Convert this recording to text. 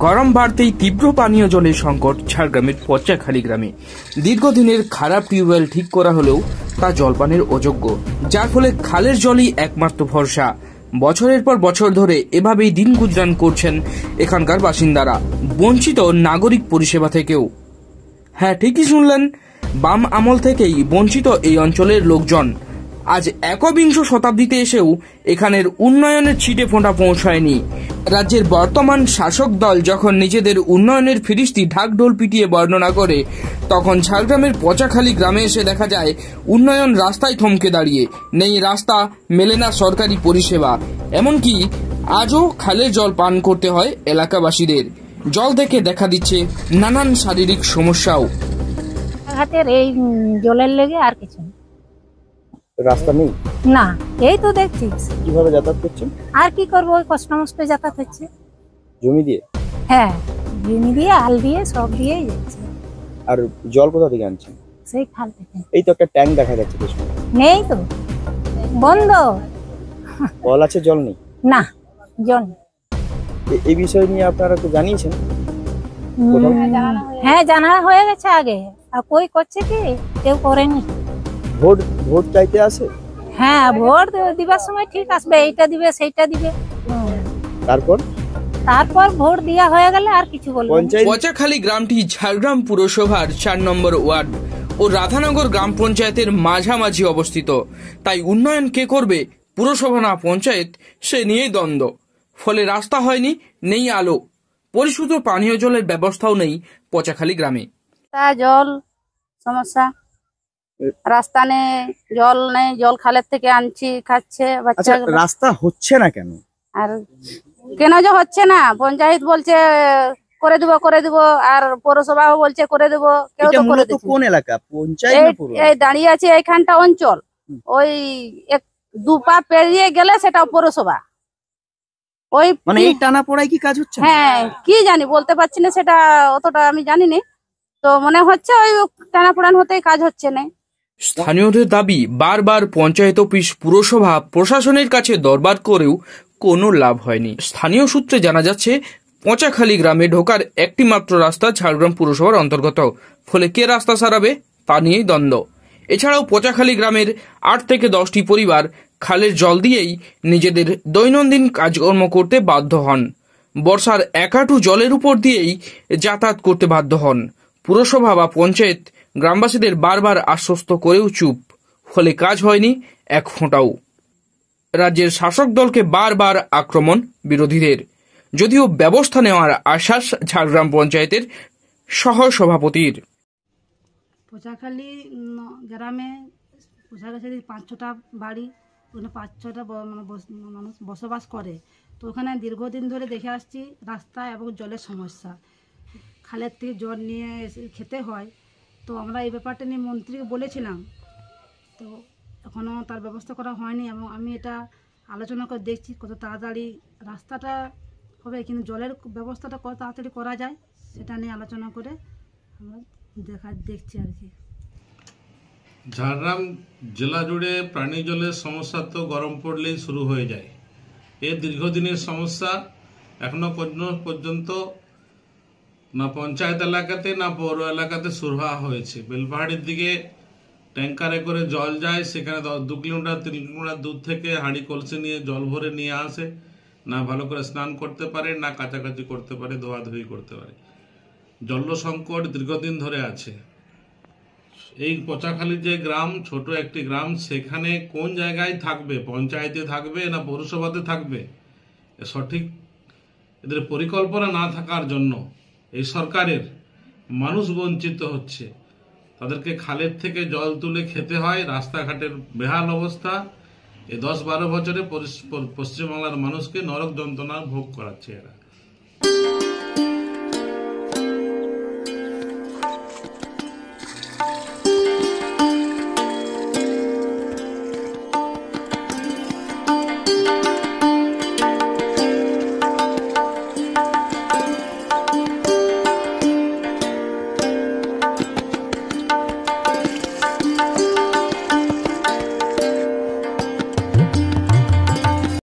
গরম বাড়তেই তীব্র পানীয় জলের সংকট ঝাড়গ্রামের পচাখালী গ্রামে। দীর্ঘদিনের খারাপ টিউবওয়েল ঠিক করা হলেও তা জলপানের অযোগ্য, যার ফলে খালের জলই একমাত্র ভরসা। বছরের পর বছর ধরে এভাবেই দিন গুজরান করছেন এখানকার বাসিন্দারা, বঞ্চিত নাগরিক পরিষেবা থেকেও। হ্যাঁ, ঠিকই শুনলেন, বাম আমল থেকেই বঞ্চিত এই অঞ্চলের লোকজন। আজ একবিংশ শতাব্দীতে এসেও এখানের উন্নয়নের ছিটে ফোঁটা পৌঁছায়নি। রাজ্যের বর্তমান শাসক দল যখন নিজেদের উন্নয়নের ফিরিস্তি ঢাকঢোল পিটিয়ে বর্ণনা করে, তখন ঝাড়গ্রামের পচাখালী গ্রামে এসে দেখা যায় উন্নয়ন রাস্তায় থমকে দাঁড়িয়ে। নেই রাস্তা, মেলে না সরকারি পরিষেবা, এমনকি আজও খালের জল পান করতে হয় এলাকাবাসীদের। জল থেকে দেখা দিচ্ছে নানান শারীরিক সমস্যাও। এই জলের লেগে আর কিছু রাস্তা নেই না, এই তো দেখছিস কিভাবে যাতায়াত করছেন। আর কি করবো, ওই কষ্ট মষ্ট যাতায়াত হচ্ছে। জমি দিয়ে? হ্যাঁ, জমি দিয়ে, আল দিয়ে, সব দিয়েই যাচ্ছে। আর জল কোথা থেকে আনছেন? সেই খাল থেকে। এই তো একটা ট্যাঙ্ক দেখা যাচ্ছে পেছনে। নেই তো, বন্ধ। কল আছে, জল নেই? না, জল নেই। এই বিষয় নিয়ে আপনারা তো জানিয়েছেন? হ্যাঁ, জানা হয়ে গেছে আগে, আর কই করছে কি? কেউ করেনি। ভোট চাইতে আসে? হ্যাঁ, ভোট দিবার সময় ঠিক আসবে, এইটা দিবে সেইটা দিবে, তারপর ভোট দেওয়া হয়ে গেলে আর কিছু বলবো। পচাখালী গ্রামটি ঝাড়গ্রাম পুরসভার 4 নম্বর ওয়ার্ড ও রাধানগর গ্রাম পঞ্চায়েতের মাঝামাঝি অবস্থিত। তাই উন্নয়ন কে করবে, পুরসভা না পঞ্চায়েত, সে নিয়েই দ্বন্দ্ব। ফলে রাস্তা হয়নি, নেই আলো, পরিশুদ্ধ পানীয় জলের ব্যবস্থাও নেই পচাখালী গ্রামে। জল সমস্যা, রাস্তা নেই, জল নেই, জল খালের থেকে আনছি, খাচ্ছে বাচ্চা। রাস্তা হচ্ছে না কেন? আর কেন যে হচ্ছে না, পঞ্চায়েত বলছে করে দিব, আর পৌরসভা বলছে করে দেবো, কেউ তো করে দিচ্ছে। কোন এলাকা পঞ্চায়েত? এই দাঁড়িয়ে আছে এইখানটা অঞ্চল, ওই 2 পা পেরিয়ে গেলে সেটা পৌরসভা। ওই মানে এই টানা পড়ায় কি কাজ হচ্ছে? হ্যাঁ, কি জানি, বলতে পারছি না, সেটা অতটা আমি জানি না। তো মনে হচ্ছে ওই টানা পোড়ান হতেই কাজ হচ্ছে না। স্থানীয়দের দাবি, বারবার পঞ্চায়েত অফিস, পুরসভা প্রশাসনের কাছে দরবার করেও কোনো লাভ হয়নি। স্থানীয় সূত্রে জানা যাচ্ছে পচাখালী গ্রামে ঢোকার একটি মাত্র রাস্তা ঝাড়গ্রাম পুরসভার অন্তর্গত, ফলে কে রাস্তা সারাবে তা নিয়েই দ্বন্দ্ব। এছাড়াও পচাখালী গ্রামের 8 থেকে 10টি পরিবার খালের জল দিয়েই নিজেদের দৈনন্দিন কাজকর্ম করতে বাধ্য হন। বর্ষার একাটু জলের উপর দিয়েই যাতায়াত করতে বাধ্য হন। পুরসভা বা পঞ্চায়েত গ্রামবাসীদের বারবার আশ্বস্ত করেও চুপ, ফলে কাজ হয়নি এক ফোঁটাও। রাজ্যের শাসক দলকে বারবার আক্রমণ বিরোধীদের, যদিও ব্যবস্থা নেওয়ার আশ্বাস ঝাড়গ্রাম পঞ্চায়েতের সহ সভাপতির। পচাখালী গ্রামে 5-6টা বাড়ি, 5-6টা মানুষ বসবাস করে। তো ওখানে দীর্ঘদিন ধরে দেখে আসছি রাস্তা এবং জলের সমস্যা। খালের থেকে জল নিয়ে খেতে হয়। তো আমরা এই ব্যাপারটা নিয়ে মন্ত্রীকে বলেছিলাম, তো এখনও তার ব্যবস্থা করা হয়নি। এবং আমি এটা আলোচনা করে দেখছি কত তাড়াতাড়ি রাস্তাটা হবে, কিন্তু জলের ব্যবস্থাটা কত তাড়াতাড়ি করা যায় সেটা নিয়ে আলোচনা করে আমরা দেখছি আর কি। ঝাড়গ্রাম জেলা জুড়ে পানীয় জলের সমস্যা তো গরম পড়লেই শুরু হয়ে যায়। এর দীর্ঘদিনের সমস্যা, এখনো পর্যন্ত না পঞ্চায়েত এলাকাতে না পৌর এলাকাতে সুরাহা হয়েছে। বেলপাহাড়ির দিকে ট্যাঙ্কারে করে জল যায়, সেখানে 2 কিলোমিটার 3 কিলোমিটার দূর থেকে হাঁড়ি কলসি নিয়ে জল ভরে নিয়ে আসে, না ভালো করে স্নান করতে পারে, না কাচাকাচি করতে পারে, ধোয়াধুয়ি করতে পারে। জল সংকট দীর্ঘদিন ধরে আছে। এই পচাখালী যে গ্রাম, ছোট একটি গ্রাম, সেখানে কোন জায়গায় থাকবে, পঞ্চায়েতে থাকবে না পৌরসভাতে থাকবে, সঠিক এদের পরিকল্পনা না থাকার জন্য এই সরকারের মানুষ বঞ্চিত হচ্ছে। তাদেরকে খালের থেকে জল তুলে খেতে হয়, রাস্তাঘাটের বেহাল অবস্থা। এই 10-12 বছরে পশ্চিমবাংলার মানুষকে নরক যন্ত্রণা ভোগ করাচ্ছে এরা।